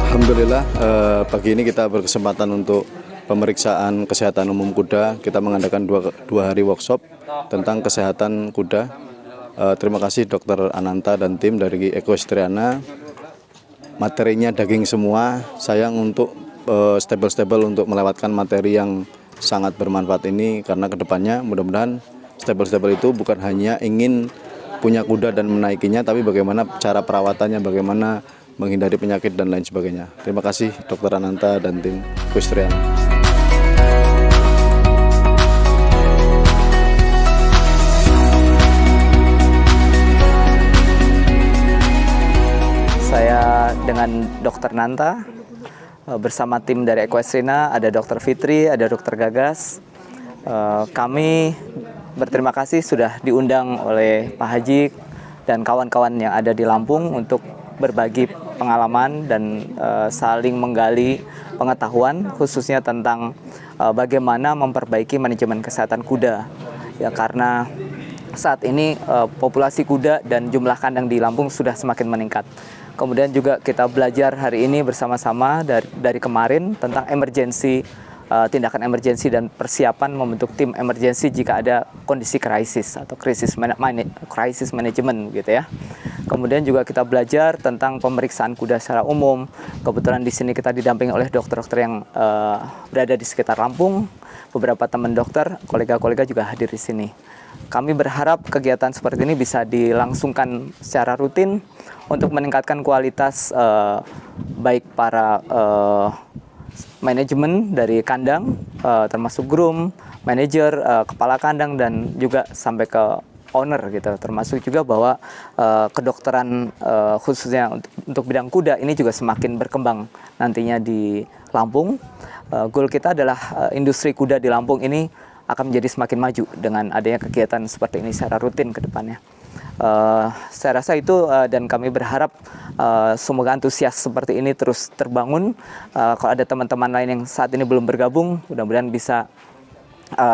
Alhamdulillah, pagi ini kita berkesempatan untuk pemeriksaan kesehatan umum kuda. Kita mengadakan dua hari workshop tentang kesehatan kuda. Terima kasih Dr. Ananta dan tim dari Equestriana. Materinya daging semua. Sayang untuk stable-stable untuk melewatkan materi yang sangat bermanfaat ini, karena kedepannya mudah-mudahan stable-stable itu bukan hanya ingin punya kuda dan menaikinya, tapi bagaimana cara perawatannya, bagaimana menghindari penyakit dan lain sebagainya. Terima kasih Dr. Ananta dan tim Equestriana. Saya dengan Dr. Nanta bersama tim dari Equestriana, ada Dr. Fitri, ada Dr. Gagas. Kami berterima kasih sudah diundang oleh Pak Haji dan kawan-kawan yang ada di Lampung untuk berbagi pengalaman dan saling menggali pengetahuan khususnya tentang bagaimana memperbaiki manajemen kesehatan kuda. Ya, karena saat ini populasi kuda dan jumlah kandang di Lampung sudah semakin meningkat. Kemudian juga kita belajar hari ini bersama-sama dari kemarin tentang emergensi, tindakan emergensi dan persiapan membentuk tim emergensi jika ada kondisi krisis atau crisis management gitu ya. Kemudian juga kita belajar tentang pemeriksaan kuda secara umum. Kebetulan di sini kita didampingi oleh dokter-dokter yang berada di sekitar Lampung. Beberapa teman dokter, kolega-kolega juga hadir di sini. Kami berharap kegiatan seperti ini bisa dilangsungkan secara rutin untuk meningkatkan kualitas baik para manajemen dari kandang, termasuk groom, manajer, kepala kandang, dan juga sampai ke owner gitu. Termasuk juga bahwa kedokteran khususnya untuk bidang kuda ini juga semakin berkembang nantinya di Lampung. Goal kita adalah industri kuda di Lampung ini akan menjadi semakin maju dengan adanya kegiatan seperti ini secara rutin ke depannya. Saya rasa itu dan kami berharap semoga antusias seperti ini terus terbangun. Kalau ada teman-teman lain yang saat ini belum bergabung, mudah-mudahan bisa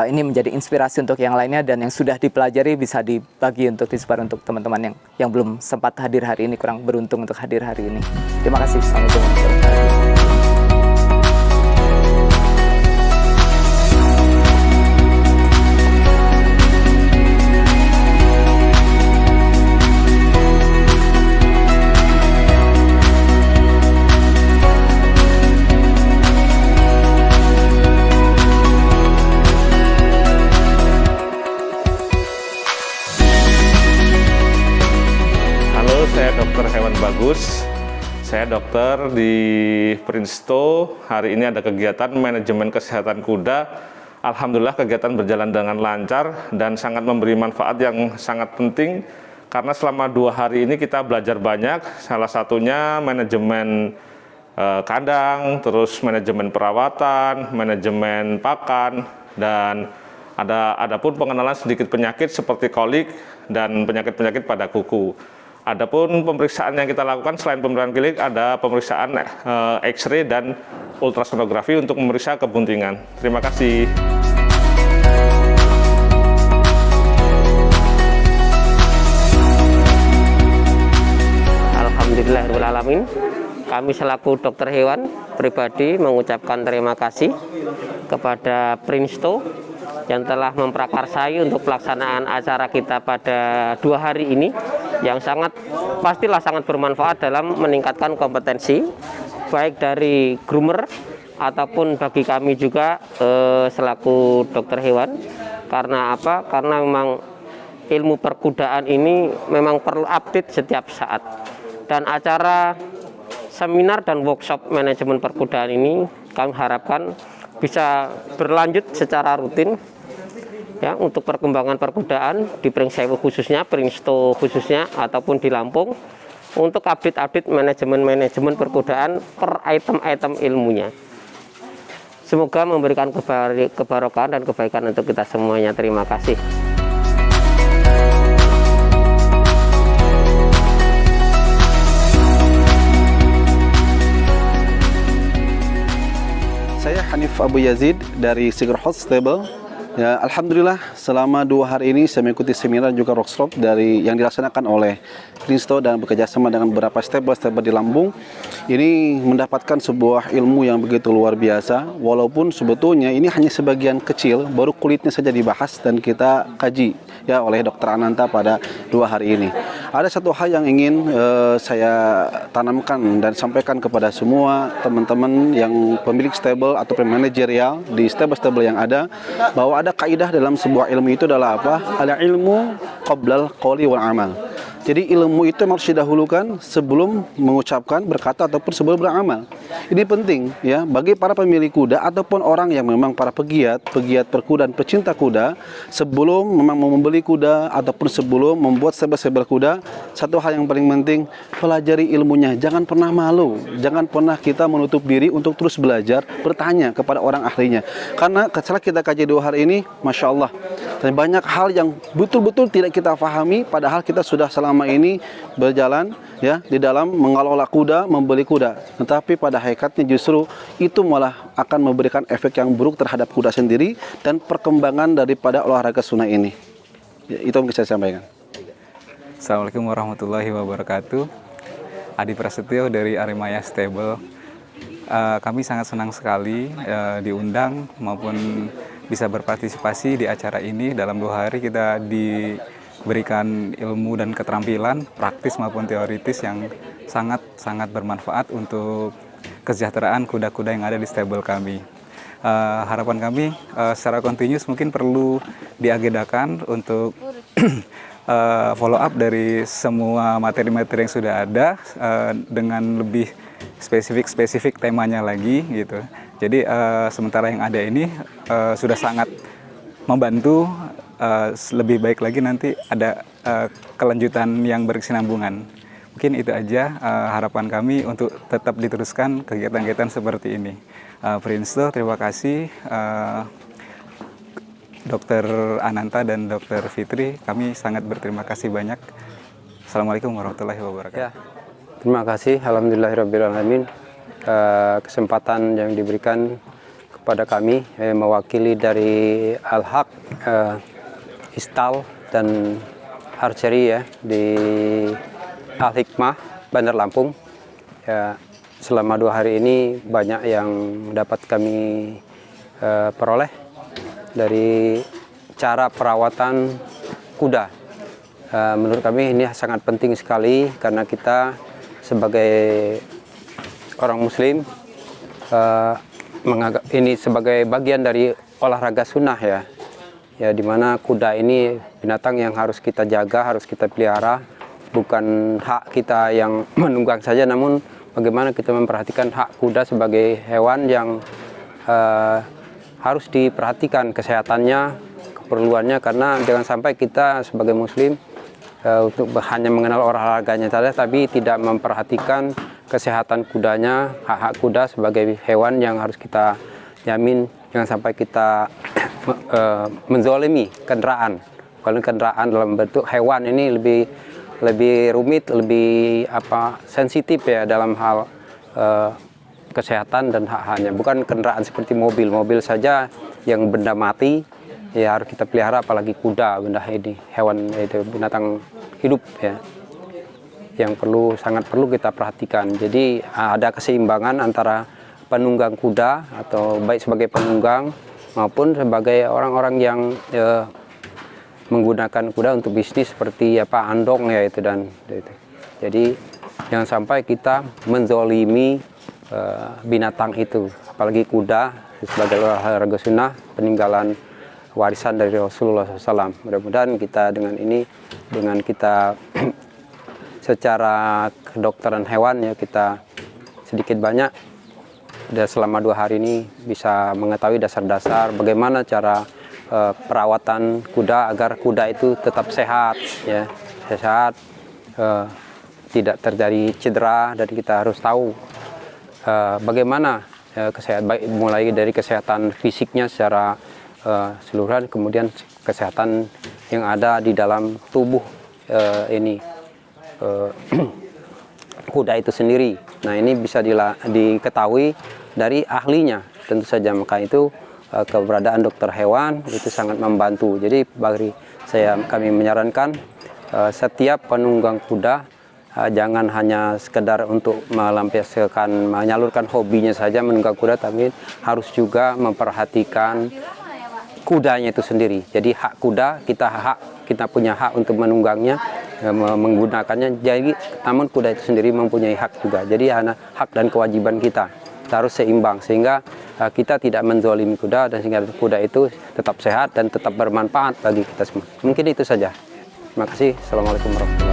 ini menjadi inspirasi untuk yang lainnya, dan yang sudah dipelajari bisa dibagi untuk disebar untuk teman-teman yang belum sempat hadir hari ini, kurang beruntung untuk hadir hari ini. Terima kasih. Assalamualaikum warahmatullahi wabarakatuh. Saya Dokter Hewan Bagus, saya dokter di Prinsto. Hari ini ada kegiatan manajemen kesehatan kuda. Alhamdulillah kegiatan berjalan dengan lancar dan sangat memberi manfaat yang sangat penting, karena selama 2 hari ini kita belajar banyak, salah satunya manajemen kandang, terus manajemen perawatan, manajemen pakan, dan ada pun pengenalan sedikit penyakit seperti kolik dan penyakit-penyakit pada kuku. Adapun pemeriksaan yang kita lakukan selain pemeriksaan klinik, ada pemeriksaan X-ray dan ultrasonografi untuk memeriksa kebuntingan. Terima kasih. Alhamdulillahirrahmanirrahim. Kami selaku dokter hewan pribadi mengucapkan terima kasih kepada Prinsto yang telah memprakarsai untuk pelaksanaan acara kita pada 2 hari ini, yang pastilah sangat bermanfaat dalam meningkatkan kompetensi baik dari groomer ataupun bagi kami juga selaku dokter hewan. Karena apa? Karena memang ilmu perkudaan ini memang perlu update setiap saat, dan acara seminar dan workshop manajemen perkudaan ini kami harapkan bisa berlanjut secara rutin ya, untuk perkembangan perkudaan di Pringsewu khususnya, Pringsto khususnya, ataupun di Lampung, untuk update manajemen perkudaan per item-item ilmunya. Semoga memberikan kebarokahan dan kebaikan untuk kita semuanya. Terima kasih. Saya Hanif Abu Yazid dari Sigerhot Stable. Ya, alhamdulillah selama 2 hari ini saya mengikuti seminar juga workshop dari yang dilaksanakan oleh Prinsto dan bekerjasama dengan beberapa stable di Lampung. Ini mendapatkan sebuah ilmu yang begitu luar biasa, walaupun sebetulnya ini hanya sebagian kecil, baru kulitnya saja dibahas dan kita kaji ya oleh Dr. Ananta pada 2 hari ini. Ada satu hal yang ingin saya tanamkan dan sampaikan kepada semua teman-teman yang pemilik stable atau manajerial di stable yang ada, bahwa ada kaidah dalam sebuah ilmu itu adalah apa? Al ilmu qoblal qawli wal amal. Jadi ilmu itu harus didahulukan sebelum mengucapkan, berkata ataupun sebelum beramal. Ini penting ya bagi para pemilik kuda ataupun orang yang memang para pegiat perkuda dan pecinta kuda, sebelum memang mau membeli kuda ataupun sebelum membuat stable kuda, satu hal yang paling penting, pelajari ilmunya. Jangan pernah malu, jangan pernah kita menutup diri untuk terus belajar, bertanya kepada orang ahlinya. Karena setelah kita kaji 2 hari ini, Masya Allah, dan banyak hal yang betul-betul tidak kita pahami, padahal kita sudah selama ini berjalan ya di dalam mengelola kuda, membeli kuda. Tetapi pada hakikatnya justru itu malah akan memberikan efek yang buruk terhadap kuda sendiri dan perkembangan daripada olahraga sunnah ini. Ya, itu yang bisa saya sampaikan. Assalamualaikum warahmatullahi wabarakatuh. Adi Prasetyo dari Arimaya Stable. Kami sangat senang sekali diundang maupun bisa berpartisipasi di acara ini. Dalam 2 hari kita diberikan ilmu dan keterampilan praktis maupun teoritis yang sangat bermanfaat untuk kesejahteraan kuda-kuda yang ada di stable kami. Harapan kami secara kontinus mungkin perlu diagendakan untuk follow up dari semua materi-materi yang sudah ada dengan lebih spesifik temanya lagi gitu. Jadi sementara yang ada ini sudah sangat membantu, lebih baik lagi nanti ada kelanjutan yang berkesinambungan. Mungkin itu aja harapan kami untuk tetap diteruskan kegiatan-kegiatan seperti ini. Prinsto, terima kasih. Dr. Ananta dan Dr. Fitri, kami sangat berterima kasih banyak. Assalamualaikum warahmatullahi wabarakatuh. Ya, terima kasih. Alhamdulillahirrabbilalamin. Kesempatan yang diberikan kepada kami mewakili dari Al-Haq, Istal dan Archery ya di Al-Hikmah, Bandar Lampung. Ya, selama 2 hari ini banyak yang dapat kami peroleh dari cara perawatan kuda. Menurut kami ini sangat penting sekali karena kita sebagai orang muslim menganggap ini sebagai bagian dari olahraga sunnah ya. Ya, dimana kuda ini binatang yang harus kita jaga, harus kita pelihara, bukan hak kita yang menunggang saja, namun bagaimana kita memperhatikan hak kuda sebagai hewan yang harus diperhatikan kesehatannya, keperluannya, karena jangan sampai kita sebagai muslim untuk hanya mengenal olahraganya saja tapi tidak memperhatikan kesehatan kudanya, hak-hak kuda sebagai hewan yang harus kita jamin. Jangan sampai kita menzolimi kendaraan. Kalau kendaraan dalam bentuk hewan ini lebih rumit, lebih sensitif ya dalam hal kesehatan dan hak-haknya. Bukan kendaraan seperti mobil saja yang benda mati ya harus kita pelihara, apalagi kuda, benda ini hewan itu binatang hidup ya yang sangat perlu kita perhatikan. Jadi ada keseimbangan antara penunggang kuda atau baik sebagai penunggang maupun sebagai orang-orang yang menggunakan kuda untuk bisnis seperti andong ya itu dan itu. Jadi jangan sampai kita menzolimi binatang itu, apalagi kuda sebagai olahraga sunnah, peninggalan warisan dari Rasulullah SAW. Mudah-mudahan kita dengan kita secara kedokteran hewan ya kita sedikit banyak selama 2 hari ini bisa mengetahui dasar-dasar bagaimana cara perawatan kuda agar kuda itu tetap sehat ya, tidak terjadi cedera, dan kita harus tahu bagaimana kesehatan, baik mulai dari kesehatan fisiknya secara seluruhan, kemudian kesehatan yang ada di dalam tubuh kuda itu sendiri. Nah, ini bisa diketahui dari ahlinya tentu saja, maka itu keberadaan dokter hewan itu sangat membantu. Jadi kami menyarankan setiap penunggang kuda jangan hanya sekedar untuk melampiaskan, menyalurkan hobinya saja menunggang kuda, tapi harus juga memperhatikan kudanya itu sendiri. Jadi hak kuda, kita punya hak untuk menunggangnya, menggunakannya. Jadi namun kuda itu sendiri mempunyai hak juga. Jadi hak dan kewajiban kita harus seimbang sehingga kita tidak menzolimi kuda dan sehingga kuda itu tetap sehat dan tetap bermanfaat bagi kita semua. Mungkin itu saja. Terima kasih. Assalamualaikum warahmatullahi wabarakatuh.